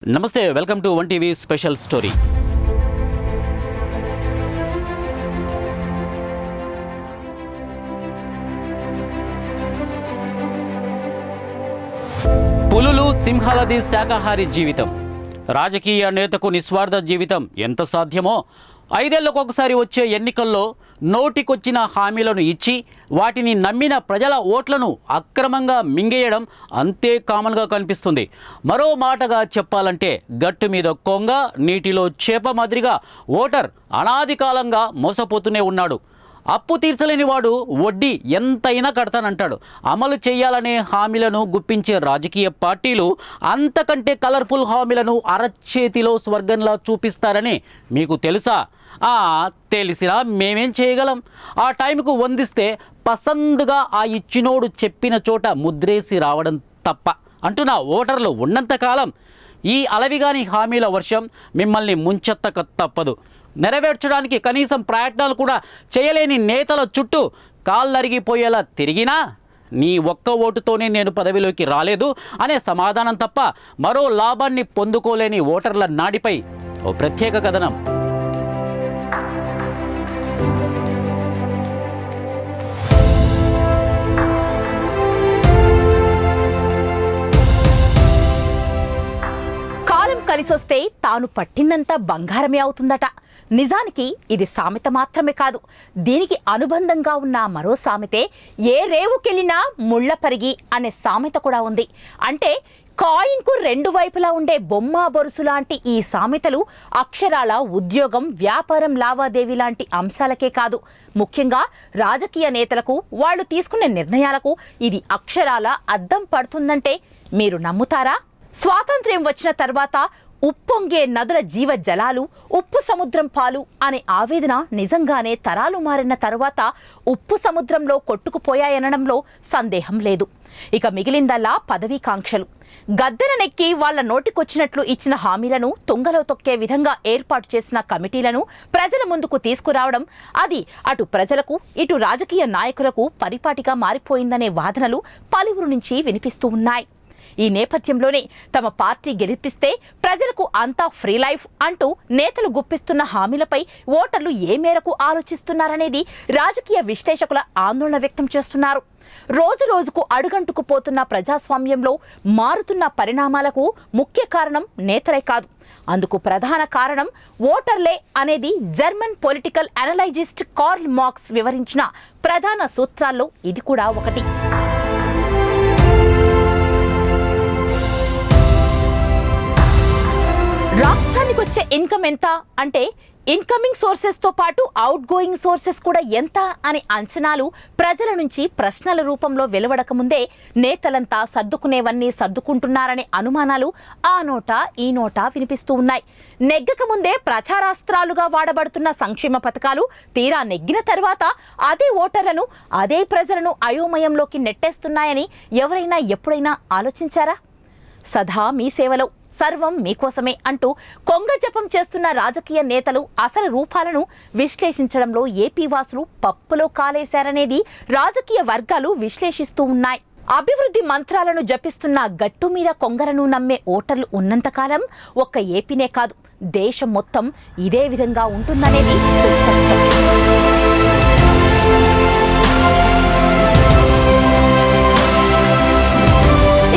నమస్తే welcome to 1 TV special story. పులులు సింహాలది శాకాహారి జీవితం. రాజకీయ నేతకు నిస్వార్థ జీవితం ఎంత సాధ్యమో 5 ఏళ్లకు ఒకసారి వచ్చే ఎన్నికల్లో నోటికొచ్చిన హామీలను ఇచ్చి వాటిని నమ్మిన ప్రజల ఓట్లను అక్రమంగా మింగేయడం అంతే కామన్గా కనిపిస్తుంది. మరో మాటగా చెప్పాలంటే గట్టు మీద కొంగ నీటిలో చేప మాదిరిగా ఓటర్ అనాది కాలంగా మోసపోతూనే ఉన్నాడు. అప్పు తీర్చలేని వాడు వడ్డీ ఎంతైనా కడతానంటాడు. అమలు చేయాలనే హామీలను గుప్పించే రాజకీయ పార్టీలు అంతకంటే కలర్ఫుల్ హామీలను అరచేతిలో స్వర్గంలా చూపిస్తారని మీకు తెలుసా? తెలిసినా మేమేం చేయగలం? ఆ టైంకు వందిస్తే పసందుగా ఆ ఇచ్చినోడు చెప్పిన చోట ముద్రేసి రావడం తప్ప అంటున్న ఓటర్లు ఉన్నంతకాలం ఈ అలవిగాని హామీల వర్షం మిమ్మల్ని ముంచెత్తక తప్పదు. నెరవేర్చడానికి కనీసం ప్రయత్నాలు కూడా చేయలేని నేతల చుట్టూ కాళ్ళరిగిపోయేలా తిరిగినా నీ ఒక్క ఓటుతోనే నేను పదవిలోకి రాలేదు అనే సమాధానం తప్ప మరో లాభాన్ని పొందుకోలేని ఓటర్ల నాడిపై ఓ ప్రత్యేక కథనం. కాలం కలిసొస్తే తాను పట్టినంత బంగారమే అవుతుందట. నిజానికి ఇది సామెత మాత్రమే కాదు, దీనికి అనుబంధంగా ఉన్న మరో సామెతే ఏ రేవుకెళ్ళినా ముళ్ళ పరిగి అనే సామెత కూడా ఉంది. అంటే కాయిన్కు 2 వైపులా ఉండే బొమ్మ బొరుసు లాంటి ఈ సామెతలు అక్షరాల ఉద్యోగం, వ్యాపారం, లావాదేవీ లాంటి అంశాలకే కాదు, ముఖ్యంగా రాజకీయ నేతలకు, వాళ్ళు తీసుకునే నిర్ణయాలకు ఇది అక్షరాల అద్దం పడుతుందంటే మీరు నమ్ముతారా? స్వాతంత్ర్యం వచ్చిన తర్వాత ఉప్పొంగే నదుల జీవ జలాలు ఉప్పు సముద్రం పాలు అనే ఆవేదన నిజంగానే తరాలు మారిన తర్వాత ఉప్పు సముద్రంలో కొట్టుకుపోయాయనడంలో సందేహం లేదు. ఇక మిగిలిందల్లా పదవీకాంక్షలు. గద్దెనెక్కి వాళ్ల నోటికొచ్చినట్లు ఇచ్చిన హామీలను తుంగలో తొక్కే విధంగా ఏర్పాటు చేసిన కమిటీలను ప్రజల ముందుకు తీసుకురావడం, అది అటు ప్రజలకు ఇటు రాజకీయ నాయకులకు పరిపాటిగా మారిపోయిందనే వాదనలు పలువురు నుంచి వినిపిస్తూ ఉన్నాయి. ఈ నేపథ్యంలోనే తమ పార్టీ గెలిపిస్తే ప్రజలకు అంతా ఫ్రీ లైఫ్ అంటూ నేతలు గుప్పిస్తున్న హామీలపై ఓటర్లు ఏ మేరకు ఆలోచిస్తున్నారనేది రాజకీయ విశ్లేషకుల ఆందోళన వ్యక్తం చేస్తున్నారు. రోజు రోజుకు అడుగంటుకుపోతున్న ప్రజాస్వామ్యంలో మారుతున్న పరిణామాలకు ముఖ్య కారణం నేతలే కాదు, అందుకు ప్రధాన కారణం ఓటర్లే అనేది జర్మన్ పొలిటికల్ అనలైజిస్ట్ కార్ల్ మార్క్స్ వివరించిన ప్రధాన సూత్రాల్లో ఇది కూడా ఒకటి. రాష్ట్రానికి వచ్చే ఇన్కమ్ ఎంత అంటే ఇన్కమింగ్ సోర్సెస్ తో పాటు అవుట్ గోయింగ్ సోర్సెస్ కూడా ఎంత అనే అంచనాలు ప్రజల నుంచి ప్రశ్నల రూపంలో వెలువడక ముందే నేతలంతా సర్దుకునేవన్నీ సర్దుకుంటున్నారనే అనుమానాలు ఆ నోట ఈ నోట వినిపిస్తూ ఉన్నాయి. నెగ్గక ముందే ప్రచారాస్త్రాలుగా వాడబడుతున్న సంక్షేమ పథకాలు తీరా నెగ్గిన తర్వాత అదే ఓటర్లను, అదే ప్రజలను అయోమయంలోకి నెట్టేస్తున్నాయని ఎవరైనా ఎప్పుడైనా ఆలోచించారా? సదా మీ సేవలో, సర్వం మీకోసమే అంటూ కొంగ జపం చేస్తున్న రాజకీయ నేతలు అసలు రూపాలను విశ్లేషించడంలో ఏపీ వాసులు పప్పులో కాలేశారనేది రాజకీయ వర్గాలు విశ్లేషిస్తూ ఉన్నాయి. అభివృద్ధి మంత్రాలను జపిస్తున్న గట్టు మీద కొంగరను నమ్మే ఓటర్లు ఉన్నంతకాలం ఒక్క ఏపీనే కాదు, దేశం మొత్తం ఇదే విధంగా ఉంటుందనేది సుస్పష్టం.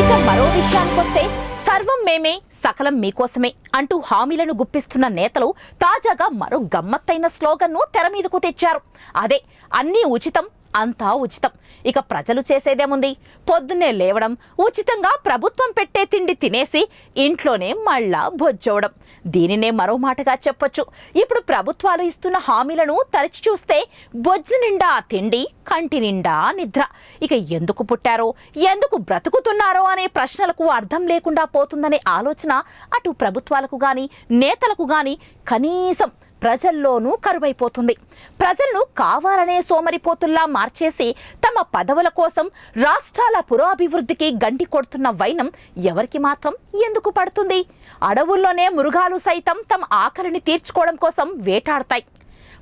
ఇక మరో విషయానికొస్తే సర్వం మేమే, సకలం మీకోసమే అంటూ హామీలను గుప్పిస్తున్న నేతలు తాజాగా మరో గమ్మత్తైన స్లోగన్ను తెర మీదకు తెచ్చారు. అదే అన్నీ ఉచితం, అంతా ఉచితం. ఇక ప్రజలు చేసేదేముంది? పొద్దున్నే లేవడం, ఉచితంగా ప్రభుత్వం పెట్టే తిండి తినేసి ఇంట్లోనే మళ్ళా బొజ్జవడం. దీనినే మరో మాటగా చెప్పొచ్చు. ఇప్పుడు ప్రభుత్వాలు ఇస్తున్న హామీలను తరచి చూస్తే బొజ్జు నిండా తిండి, కంటి నిండా నిద్ర. ఇక ఎందుకు పుట్టారో, ఎందుకు బ్రతుకుతున్నారో అనే ప్రశ్నలకు అర్థం లేకుండా పోతుందనే ఆలోచన అటు ప్రభుత్వాలకు గాని నేతలకు గాని కనీసం ప్రజల్లోనూ కరువైపోతుంది. ప్రజలను కావాలనే సోమరిపోతుల్లా మార్చేసి తమ పదవుల కోసం రాష్ట్రాల పురోభివృద్ధికి గండి కొడుతున్న వైనం ఎవరికి మాత్రం ఎందుకు పడుతుంది? అడవుల్లోనే మృగాలు సైతం తమ ఆకలిని తీర్చుకోవడం కోసం వేటాడతాయి.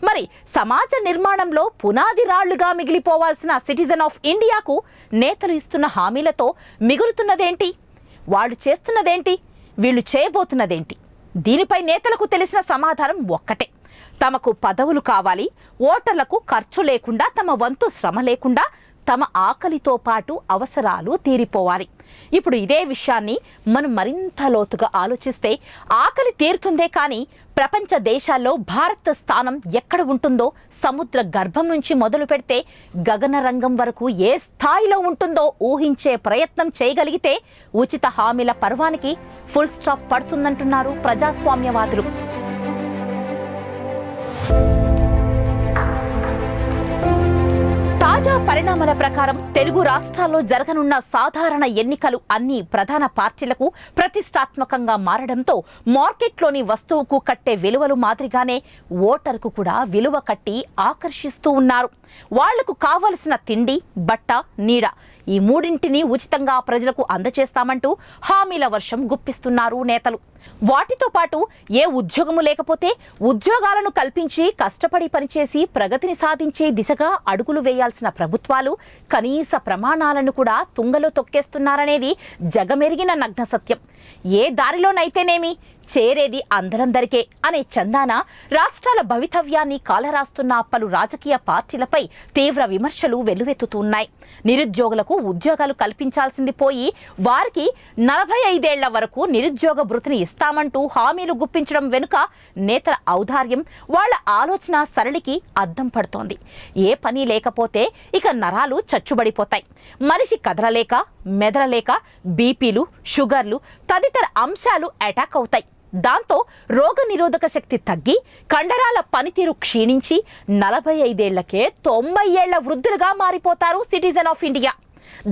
మరి సమాజ నిర్మాణంలో పునాది రాళ్లుగా మిగిలిపోవాల్సిన సిటిజన్ ఆఫ్ ఇండియాకు నేతలు ఇస్తున్న హామీలతో మిగులుతున్నదేంటి? వాళ్ళు చేస్తున్నదేంటి? వీళ్ళు చేయబోతున్నదేంటి? దీనిపై నేతలకు తెలిసిన సమాధానం ఒక్కటే: తమకు పదవులు కావాలి, ఓటర్లకు ఖర్చు లేకుండా, తమ వంతు శ్రమ లేకుండా తమ ఆకలితో పాటు అవసరాలు తీరిపోవాలి. ఇప్పుడు ఇదే విషయాన్ని మనం మరింత లోతుగా ఆలోచిస్తే ఆకలి తీరుతుందే కానీ ప్రపంచ దేశాల్లో భారత్ స్థానం ఎక్కడ ఉంటుందో, సముద్ర గర్భం నుంచి మొదలు పెడితే గగన రంగం వరకు ఏ స్థాయిలో ఉంటుందో ఊహించే ప్రయత్నం చేయగలిగితే ఉచిత హామీల పర్వానికి ఫుల్ స్టాప్ పడుతుందంటున్నారు ప్రజాస్వామ్యవాదులు. తాజా పరిణామాల ప్రకారం తెలుగు రాష్ట్రాల్లో జరగనున్న సాధారణ ఎన్నికలు అన్ని ప్రధాన పార్టీలకు ప్రతిష్టాత్మకంగా మారడంతో మార్కెట్లోని వస్తువుకు కట్టే విలువలు మాదిరిగానే ఓటరుకు కూడా విలువ కట్టి ఆకర్షిస్తూ ఉన్నారు. వాళ్లకు కావలసిన తిండి, బట్ట, నీడ ఈ మూడింటిని ఉచితంగా ప్రజలకు అందజేస్తామంటూ హామీల వర్షం గుప్పిస్తున్నారు నేతలు. వాటితో పాటు ఏ ఉద్యోగము లేకపోతే ఉద్యోగాలను కల్పించి కష్టపడి పనిచేసి ప్రగతిని సాధించే దిశగా అడుగులు వేయాల్సిన ప్రభుత్వాలు కనీస ప్రమాణాలను కూడా తుంగలో తొక్కేస్తున్నారనేది జగమెరిగిన నగ్న సత్యం. ఏ దారిలోనైతేనేమి చేరేది అందరందరికే అనే చందాన రాష్ట్రాల భవితవ్యాన్ని కాలరాస్తున్న పలు రాజకీయ పార్టీలపై తీవ్ర విమర్శలు వెల్లువెత్తుతున్నాయి. నిరుద్యోగులకు ఉద్యోగాలు కల్పించాల్సింది పోయి వారికి 45 ఏళ్ల వరకు నిరుద్యోగ భృతిని ఇస్తామంటూ హామీలు గుప్పించడం వెనుక నేతల ఔదార్యం, వాళ్ల ఆలోచన సరళికి అద్దం పడుతోంది. ఏ పని లేకపోతే ఇక నరాలు చచ్చుబడిపోతాయి. మనిషి కదలలేక, మెదలలేక బీపీలు, షుగర్లు తదితర అంశాలు అటాక్ అవుతాయి. దాంతో రోగ నిరోధక శక్తి తగ్గి కండరాల పనితీరు క్షీణించి 45 ఏళ్లకే 90 ఏళ్ల వృద్ధులుగా మారిపోతారు సిటిజన్ ఆఫ్ ఇండియా.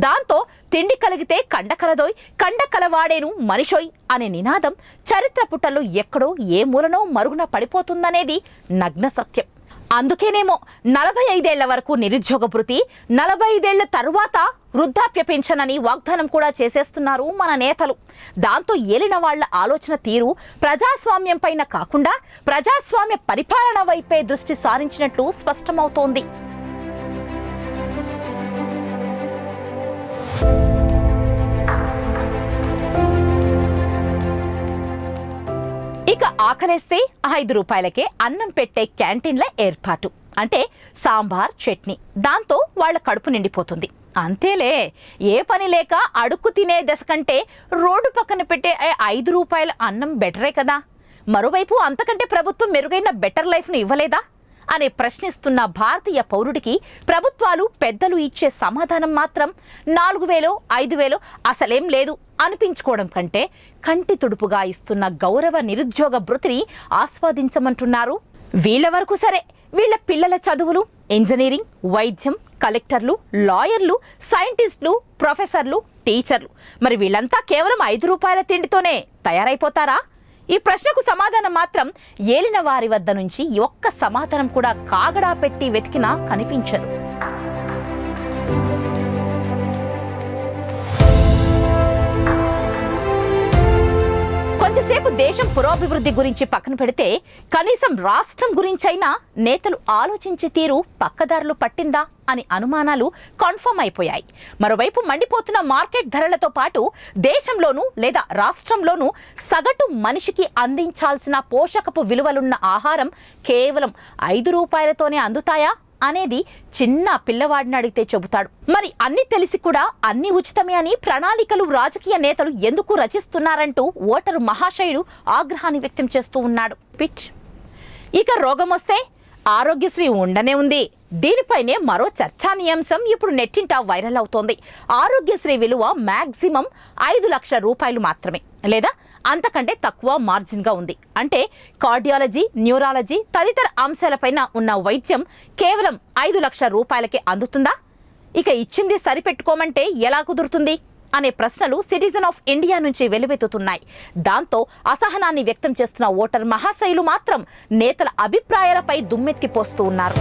దాంతో తిండి కలిగితే కండ కలదోయ్, కండ కలవాడేను మనిషోయ్ అనే నినాదం చరిత్ర పుటల్లో ఎక్కడో ఏ మూలనో మరుగున పడిపోతుందనేది నగ్న సత్యం. అందుకేనేమో 45 ఏళ్ల వరకు నిరుద్యోగ భృతి, 45 ఏళ్ల తరువాత వృద్ధాప్య పెన్షన్ అని వాగ్దానం కూడా చేసేస్తున్నారు మన నేతలు. దాంతో ఏలిన వాళ్ల ఆలోచన తీరు ప్రజాస్వామ్యం పైన కాకుండా ప్రజాస్వామ్య పరిపాలన వైపే దృష్టి సారించినట్లు స్పష్టమవుతోంది. ఇక ఆకలేస్తే 5 రూపాయలకే అన్నం పెట్టే క్యాంటీన్ల ఏర్పాటు. అంటే సాంబార్, చట్నీ, దాంతో వాళ్ళ కడుపు నిండిపోతుంది. అంతేలే, ఏ పని లేక అడుక్కు తినే దశ కంటే రోడ్డు పక్కన పెట్టే 5 రూపాయల అన్నం బెటరే కదా. మరోవైపు అంతకంటే ప్రభుత్వం మెరుగైన బెటర్ లైఫ్ను ఇవ్వలేదా అనే ప్రశ్నిస్తున్న భారతీయ పౌరుడికి ప్రభుత్వాలు, పెద్దలు ఇచ్చే సమాధానం మాత్రం 4000, 5000 అసలేం లేదు అనిపించుకోవడం కంటే కంటి తుడుపుగా ఇస్తున్న గౌరవ నిరుద్యోగ భృతిని ఆస్వాదించమంటున్నారు. వీళ్ళ వరకు సరే, వీళ్ళ పిల్లల చదువులు, ఇంజనీరింగ్, వైద్యం, కలెక్టర్లు, లాయర్లు, సైంటిస్టులు, ప్రొఫెసర్లు, టీచర్లు, మరి వీళ్ళంతా కేవలం 5 రూపాయల తిండితోనే తయారైపోతారా? ఈ ప్రశ్నకు సమాధానం మాత్రం ఏలిన వారి వద్ద నుంచి ఒక్క సమాధానం కూడా కాగడా పెట్టి వెతికినా కనిపించదు. కొంచెంసేపు దేశం పురోభివృద్ధి గురించి పక్కన పెడితే కనీసం రాష్ట్రం గురించైనా నేతలు ఆలోచించే తీరు పక్కదారులు పట్టిందా అని అనుమానాలు కన్ఫర్మ్ అయిపోయాయి. మరోవైపు మండిపోతున్న మార్కెట్ ధరలతో పాటు దేశంలోనూ లేదా రాష్ట్రంలోనూ సగటు మనిషికి అందించాల్సిన పోషకపు విలువలున్న ఆహారం కేవలం 5 రూపాయలతోనే అందుతాయా అనేది చిన్న పిల్లవాడిని అడిగితే చెబుతాడు. మరి అన్ని తెలిసి కూడా అన్ని ఉచితమే అని ప్రణాళికలు రాజకీయ నేతలు ఎందుకు రచిస్తున్నారంటూ ఓటరు మహాశయుడు ఆగ్రహాన్ని వ్యక్తం చేస్తూ ఉన్నాడు. ఇక రోగం వస్తే ఆరోగ్యశ్రీ ఉండనే ఉంది. దీనిపైనే మరో చర్చానీయాంశం ఇప్పుడు నెట్టింట వైరల్ అవుతోంది. ఆరోగ్యశ్రీ విలువ మాక్సిమం 5 లక్షల రూపాయలు మాత్రమే, లేదా అంతకంటే తక్కువ మార్జిన్గా ఉంది. అంటే కార్డియాలజీ, న్యూరాలజీ తదితర అంశాలపైన ఉన్న వైద్యం కేవలం 5 లక్షల రూపాయలకే అందుతుందా? ఇక ఇచ్చింది సరిపెట్టుకోమంటే ఎలా కుదురుతుంది అనే ప్రశ్నలు సిటిజన్ ఆఫ్ ఇండియా నుంచి వెలువెత్తుతున్నాయి. దాంతో అసహనాన్ని వ్యక్తం చేస్తున్న ఓటర్ మహాశయులు మాత్రం నేతల అభిప్రాయాలపై దుమ్మెత్తిపోస్తూ ఉన్నారు.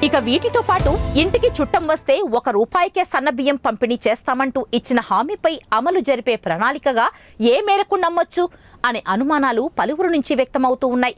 ఇక వీటితో పాటు ఇంటికి చుట్టం వస్తే 1 రూపాయికే సన్నబియ్యం పంపిణీ చేస్తామంటూ ఇచ్చిన హామీపై అమలు జరిపే ప్రణాళికగా ఏ మేరకు నమ్మొచ్చు అనే అనుమానాలు పలువురు నుంచి వ్యక్తమవుతూ ఉన్నాయి.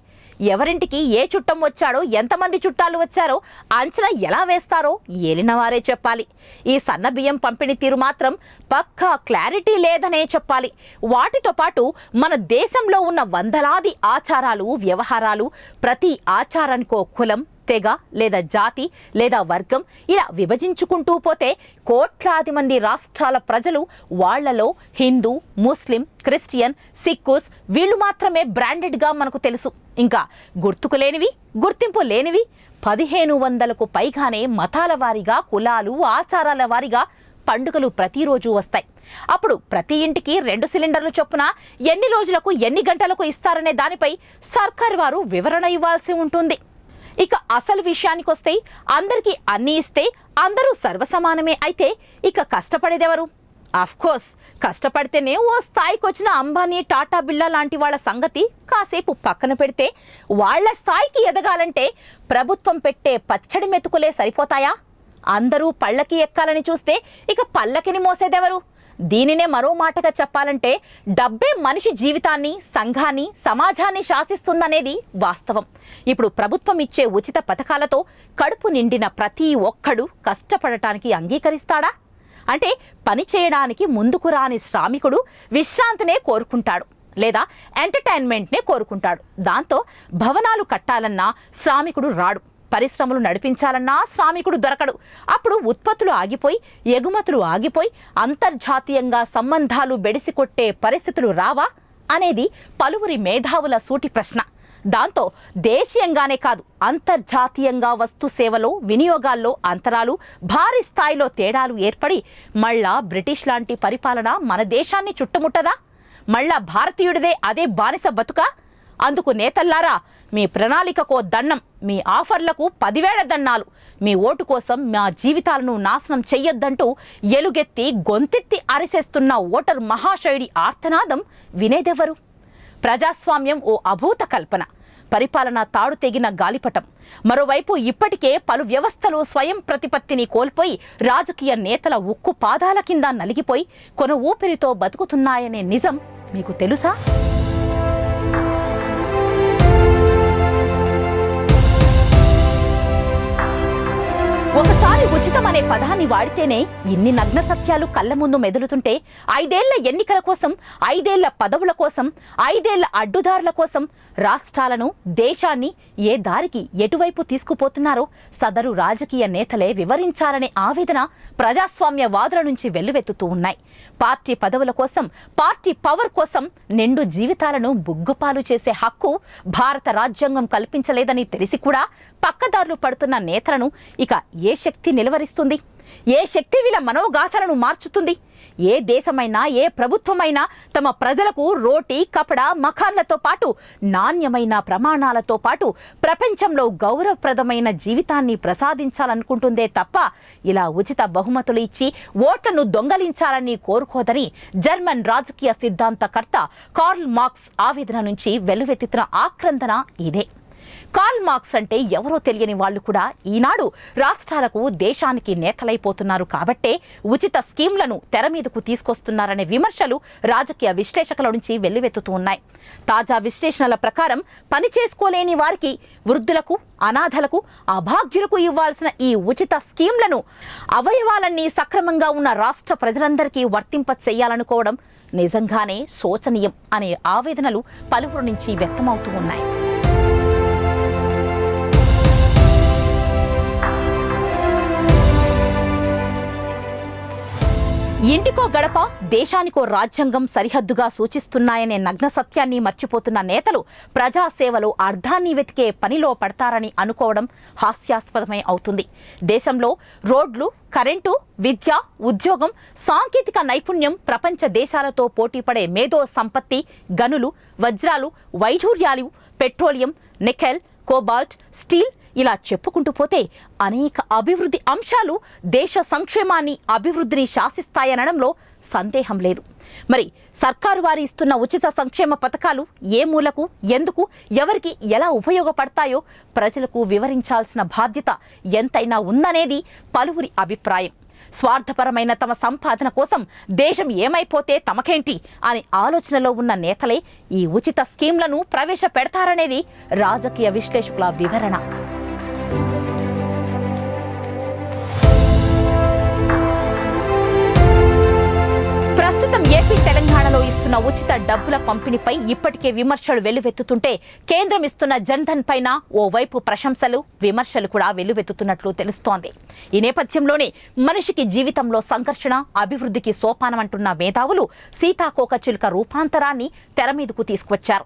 ఎవరింటికి ఏ చుట్టం వచ్చాడో, ఎంతమంది చుట్టాలు వచ్చారో అంచనా ఎలా వేస్తారో ఏలినవారే చెప్పాలి. ఈ సన్న బియ్యం పంపిణీ తీరు మాత్రం పక్కా క్లారిటీ లేదనే చెప్పాలి. వాటితో పాటు మన దేశంలో ఉన్న వందలాది ఆచారాలు, వ్యవహారాలు, ప్రతి ఆచారానికో కులం, తెగ లేదా జాతి లేదా వర్గం ఇలా విభజించుకుంటూ పోతే కోట్లాది మంది రాష్ట్రాల ప్రజలు వాళ్లలో హిందూ, ముస్లిం, క్రిస్టియన్, సిక్కుస్ వీళ్ళు మాత్రమే బ్రాండెడ్గా మనకు తెలుసు. ఇంకా గుర్తుకు లేనివి, గుర్తింపు లేనివి 1500కు పైగానే మతాల వారీగా, కులాలు, ఆచారాల వారీగా పండుగలు ప్రతిరోజు వస్తాయి. అప్పుడు ప్రతి ఇంటికి 2 సిలిండర్లు చొప్పున ఎన్ని రోజులకు, ఎన్ని గంటలకు ఇస్తారనే దానిపై సర్కారు వారు వివరణ ఇవ్వాల్సి ఉంటుంది. ఇక అసలు విషయానికి వస్తే అందరికీ అన్నీ ఇస్తే అందరూ సర్వసమానమే అయితే ఇక కష్టపడేదెవరు? కోర్స్ కష్టపడితేనే ఓ స్థాయికి వచ్చిన అంబానీ, టాటా, బిర్లా లాంటి వాళ్ళ సంగతి కాసేపు పక్కన పెడితే వాళ్ల స్థాయికి ఎదగాలంటే ప్రభుత్వం పెట్టే పచ్చడి మెతుకులే సరిపోతాయా? అందరూ పళ్ళకి ఎక్కాలని చూస్తే ఇక పల్లకిని మోసేదెవరు? దీనినే మరో మాటగా చెప్పాలంటే డబ్బే మనిషి జీవితాన్ని, సంఘాన్ని, సమాజాన్ని శాసిస్తుందనేది వాస్తవం. ఇప్పుడు ప్రభుత్వం ఇచ్చే ఉచిత పథకాలతో కడుపు నిండిన ప్రతి ఒక్కడు కష్టపడటానికి అంగీకరిస్తాడా? అంటే పని చేయడానికి ముందుకు రాని శ్రామికుడు విశ్రాంతినే కోరుకుంటాడు, లేదా ఎంటర్టైన్మెంట్నే కోరుకుంటాడు. దాంతో భవనాలు కట్టాలన్నా శ్రామికుడు రాడు, పరిశ్రమలు నడిపించాలన్నా శ్రామికుడు దొరకడు. అప్పుడు ఉత్పత్తులు ఆగిపోయి, ఎగుమతులు ఆగిపోయి అంతర్జాతీయంగా సంబంధాలు బెడిసికొట్టే పరిస్థితులు రావా అనేది పలువురి మేధావుల సూటి ప్రశ్న. దాంతో దేశీయంగానే కాదు, అంతర్జాతీయంగా వస్తు సేవలో, వినియోగాల్లో అంతరాలు, భారీ స్థాయిలో తేడాలు ఏర్పడి మళ్ళా బ్రిటిష్ లాంటి పరిపాలన మన దేశాన్ని చుట్టుముట్టదా? మళ్ళా భారతీయుడిదే అదే బానిస బతుకా? అందుకు నేతల్లారా, మీ ప్రణాళికకో దండం, మీ ఆఫర్లకు 10,000 దండాలు, మీ ఓటు కోసం మా జీవితాలను నాశనం చెయ్యొద్దంటూ ఎలుగెత్తి గొంతెత్తి అరిసేస్తున్న ఓటర్ మహాశయుడి ఆర్తనాదం వినేదెవరు? ప్రజాస్వామ్యం ఓ అభూత కల్పన, పరిపాలన తాడు తెగిన గాలిపటం. మరోవైపు ఇప్పటికే పలు వ్యవస్థలు స్వయం ప్రతిపత్తిని కోల్పోయి రాజకీయ నేతల ఉక్కు పాదాల కింద నలిగిపోయి కొన ఊపిరితో బతుకుతున్నాయనే నిజం మీకు తెలుసా? ఒకసారి ఉచితం అనే పదాన్ని వాడితేనే ఇన్ని నగ్న సత్యాలు కళ్ళ ముందు మెదులుతుంటే 5 ఏళ్ల ఎన్నికల కోసం, 5 ఏళ్ల పదవుల కోసం, 5 ఏళ్ల అడ్డుదారుల కోసం రాష్ట్రాలను, దేశాన్ని ఏ దారికి ఎటువైపు తీసుకుపోతున్నారో సదరు రాజకీయ నేతలే వివరించాలనే ఆవేదన ప్రజాస్వామ్యవాదుల నుంచి వెల్లువెత్తుతూ ఉన్నాయి. పార్టీ పదవుల కోసం, పార్టీ పవర్ కోసం నిండు జీవితాలను బుగ్గుపాలు చేసే హక్కు భారత రాజ్యాంగం కల్పించలేదని తెలిసి కూడా పక్కదారులు పడుతున్న నేతలను ఇక ఏ శక్తి నిలవరిస్తుంది? ఏ శక్తి వీళ్ళ మనోగాథలను మార్చుతుంది? ఏ దేశమైనా, ఏ ప్రభుత్వమైనా తమ ప్రజలకు రోటీ, కపడ, మకాన్లతో పాటు నాణ్యమైన ప్రమాణాలతో పాటు ప్రపంచంలో గౌరవప్రదమైన జీవితాన్ని ప్రసాదించాలనుకుంటుందే తప్ప ఇలా ఉచిత బహుమతులు ఇచ్చి ఓట్లను దొంగలించాలని కోరుకోదని జర్మన్ రాజకీయ సిద్ధాంతకర్త కార్ల్ మార్క్స్ ఆవేదన నుంచి వెల్లువెత్తుతున్న ఆక్రందన ఇదే. కార్ల్ మార్క్స్ అంటే ఎవరో తెలియని వాళ్ళు కూడా ఈనాడు రాష్ట్రాలకు, దేశానికి నేతలైపోతున్నారు కాబట్టే ఉచిత స్కీమ్లను తెర మీదకు తీసుకొస్తున్నారనే విమర్శలు రాజకీయ విశ్లేషకుల నుంచి వెల్లువెత్తుతూ ఉన్నాయి. తాజా విశ్లేషణల ప్రకారం పని చేసుకోలేని వారికి, వృద్ధులకు, అనాథలకు, అభాగ్యులకు ఇవ్వాల్సిన ఈ ఉచిత స్కీమ్లను అవయవాలన్నీ సక్రమంగా ఉన్న రాష్ట్ర ప్రజలందరికీ వర్తింప చేయాలనుకోవడం నిజంగానే శోచనీయం అనే ఆవేదనలు పలువురు నుంచి వ్యక్తమవుతూ ఉన్నాయి. ఇంటికో గడప, దేశానికో రాజ్యాంగం సరిహద్దుగా సూచిస్తున్నాయనే నగ్న సత్యాన్ని మర్చిపోతున్న నేతలు ప్రజాసేవలో అర్థాన్ని వెతికే పనిలో పడతారని అనుకోవడం హాస్యాస్పదమై అవుతుంది. దేశంలో రోడ్లు, కరెంటు, విద్య, ఉద్యోగం, సాంకేతిక నైపుణ్యం, ప్రపంచ దేశాలతో పోటీపడే మేధో సంపత్తి, గనులు, వజ్రాలు, వైఢూర్యాలు, పెట్రోలియం, నికెల్, కోబాల్ట్, స్టీల్ ఇలా చెప్పుకుంటూ పోతే అనేక అభివృద్ధి అంశాలు దేశ సంక్షేమాన్ని, అభివృద్ధిని శాసిస్తాయనడంలో సందేహం లేదు. మరి సర్కారు వారి ఇస్తున్న ఉచిత సంక్షేమ పథకాలు ఏ మూలకు, ఎందుకు, ఎవరికి ఎలా ఉపయోగపడతాయో ప్రజలకు వివరించాల్సిన బాధ్యత ఎంతైనా ఉందనేది పలువురి అభిప్రాయం. స్వార్థపరమైన తమ సంపాదన కోసం దేశం ఏమైపోతే తమకేంటి అని ఆలోచనలో ఉన్న నేతలే ఈ ఉచిత స్కీమ్లను ప్రవేశపెడతారనేది రాజకీయ విశ్లేషకుల వివరణ. ప్రస్తుతం ఏపీ తెలంగాణలో ఇస్తున్న ఉచిత డబ్బుల పంపిణీపై ఇప్పటికే విమర్శలు వెల్లువెత్తుతుంటే కేంద్రం ఇస్తున్న జన్ధన్ పైన ఓవైపు ప్రశంసలు విమర్శలు కూడా వెల్లువెత్తుతున్నట్లు తెలుస్తోంది. ఈ నేపథ్యంలోనే మనిషికి జీవితంలో సంఘర్షణ అభివృద్ధికి సోపానం అంటున్న మేధావులు సీతాకోకచిలుక రూపాంతరాన్ని తెర మీదకు తీసుకువచ్చారు.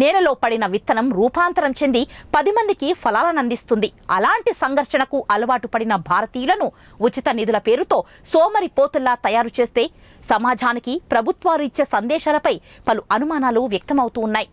నేలలో పడిన విత్తనం రూపాంతరం చెంది 10 మందికి ఫలాలను అందిస్తుంది. అలాంటి సంఘర్షణకు అలవాటు పడిన భారతీయులను ఉచిత నిధుల పేరుతో సోమరిపోతుల్లా తయారు చేస్తే సమాజానికి ప్రభుత్వాలు ఇచ్చే సందేశాలపై పలు అనుమానాలు వ్యక్తమవుతూ ఉన్నాయి.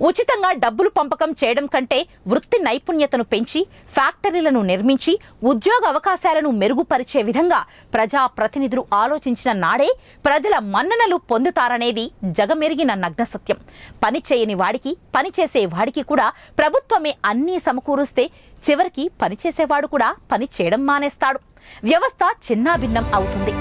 ఉచితంగా డబ్బులు పంపకం చేయడం కంటే వృత్తి నైపుణ్యతను పెంచి ఫ్యాక్టరీలను నిర్మించి ఉద్యోగ అవకాశాలను మెరుగుపరిచే విధంగా ప్రజాప్రతినిధులు ఆలోచించిన నాడే ప్రజల మన్ననలు పొందుతారనేది జగమెరిగిన నగ్న సత్యం. పని చేయని వాడికి పనిచేసే వాడికి కూడా ప్రభుత్వమే అన్నీ సమకూరుస్తే చివరికి పనిచేసేవాడు కూడా పని చేయడం మానేస్తాడు. వ్యవస్థ చిన్నాభిన్నం అవుతుంది.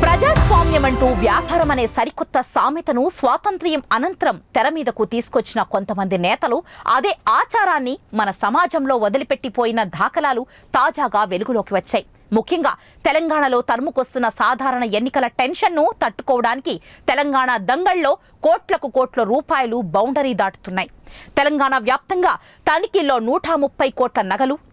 ప్రజాస్వామ్యమంటూ వ్యాపారం అనే సరికొత్త సామెతను స్వాతంత్ర్యం అనంతరం తెర మీదకు తీసుకొచ్చిన కొంతమంది నేతలు అదే ఆచారాన్ని మన సమాజంలో వదిలిపెట్టిపోయిన దాఖలాలు తాజాగా వెలుగులోకి వచ్చాయి. ముఖ్యంగా తెలంగాణలో తరుముకొస్తున్న సాధారణ ఎన్నికల టెన్షన్ను తట్టుకోవడానికి తెలంగాణ దంగల్లో కోట్లకు కోట్ల రూపాయలు బౌండరీ దాటుతున్నాయి. తెలంగాణ వ్యాప్తంగా తనిఖీల్లో 130 కోట్ల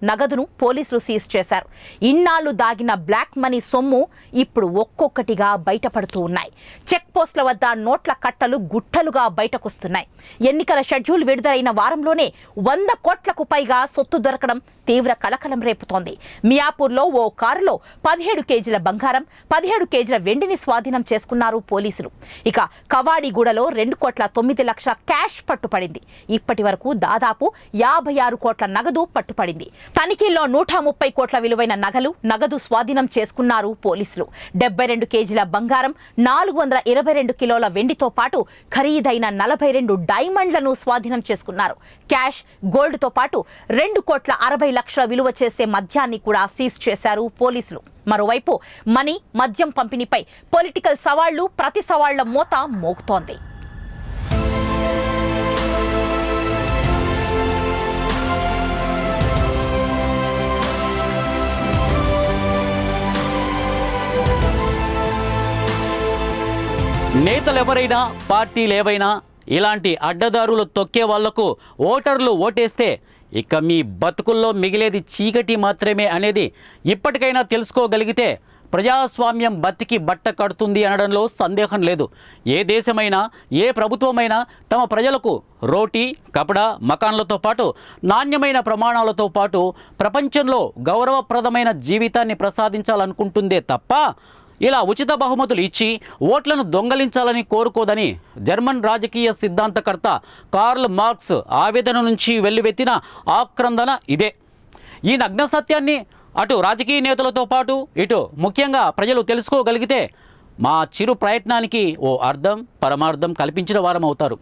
నగదును పోలీసులు సీజ్ చేశారు. ఇన్నాళ్లు దాగిన బ్లాక్ మనీ సొమ్ము ఇప్పుడు ఒక్కొక్కటిగా బయటపడుతూ ఉన్నాయి. చెక్ పోస్టుల వద్ద నోట్ల కట్టలు గుట్టలుగా బయటకొస్తున్నాయి. ఎన్నికల షెడ్యూల్ విడుదలైన వారంలోనే 100 కోట్లకు పైగా సొత్తు దొరకడం తీవ్ర కలకలం రేపుతోంది. మియాపూర్లో ఓ కారులో 17 కేజీల బంగారం, 17 కేజీల వెండిని స్వాధీనం చేసుకున్నారు పోలీసులు. ఇక కవాడిగూడలో 2,09,00,000 క్యాష్ పట్టుపడింది. ఇప్పటి వరకు దాదాపు 56 కోట్ల నగదు పట్టుపడింది. తనిఖీల్లో 130 కోట్ల విలువైన నగదు స్వాధీనం చేసుకున్నారు పోలీసులు. 72 కేజీల బంగారం, 422 కిలోల వెండితో పాటు ఖరీదైన 42 డైమండ్లను స్వాధీనం చేసుకున్నారు. క్యాష్, గోల్డ్తో పాటు 2,60,00,000 విలువ చేసే మద్యాన్ని కూడా సీజ్ చేశారు పోలీసులు. మరోవైపు మద్యం పంపిణీపై పొలిటికల్ సవాళ్లు, ప్రతి సవాళ్ల మోత మోగుతోంది. నేతలెవరైనా పార్టీలేవైనా ఇలాంటి అడ్డదారులు తొక్కే వాళ్లకు ఓటర్లు ఓటేస్తే ఇక మీ బతుకుల్లో మిగిలేది చీకటి మాత్రమే అనేది ఇప్పటికైనా తెలుసుకోగలిగితే ప్రజాస్వామ్యం బతికి బట్ట కడుతుంది అనడంలో సందేహం లేదు. ఏ దేశమైనా ఏ ప్రభుత్వమైనా తమ ప్రజలకు రోటీ, కపడా, మకాన్లతో పాటు నాణ్యమైన ప్రమాణాలతో పాటు ప్రపంచంలో గౌరవప్రదమైన జీవితాన్ని ప్రసాదించాలనుకుంటుందే తప్ప ఇలా ఉచిత బహుమతులు ఇచ్చి ఓట్లను దొంగలించాలని కోరుకోదని జర్మన్ రాజకీయ సిద్ధాంతకర్త కార్ల్ మార్క్స్ ఆవేదన నుంచి వెల్లువెత్తిన ఆక్రందన ఇదే. ఈ నగ్న సత్యాన్ని అటు రాజకీయ నేతలతో పాటు ఇటు ముఖ్యంగా ప్రజలు తెలుసుకోగలిగితే మా చిరు ప్రయత్నానికి ఓ అర్థం పరమార్థం కల్పించిన వారం అవుతారు.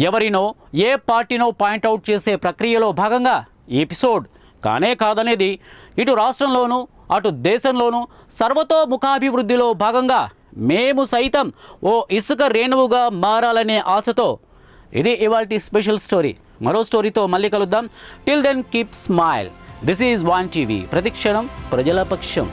ఎవరినో ఏ పార్టీనో పాయింట్అవుట్ చేసే ప్రక్రియలో భాగంగా ఈ ఎపిసోడ్ కానే కాదనేది ఇటు రాష్ట్రంలోనూ అటు దేశంలోనూ సర్వతోముఖాభివృద్ధిలో భాగంగా మేము సైతం ఓ ఇసుక రేణువుగా మారాలనే ఆశతో ఇది ఇవాల్టి స్పెషల్ స్టోరీ. మరో స్టోరీతో మళ్ళీ కలుద్దాం. Till then keep smile. This is 1 TV. ప్రతిక్షణం ప్రజల పక్షం.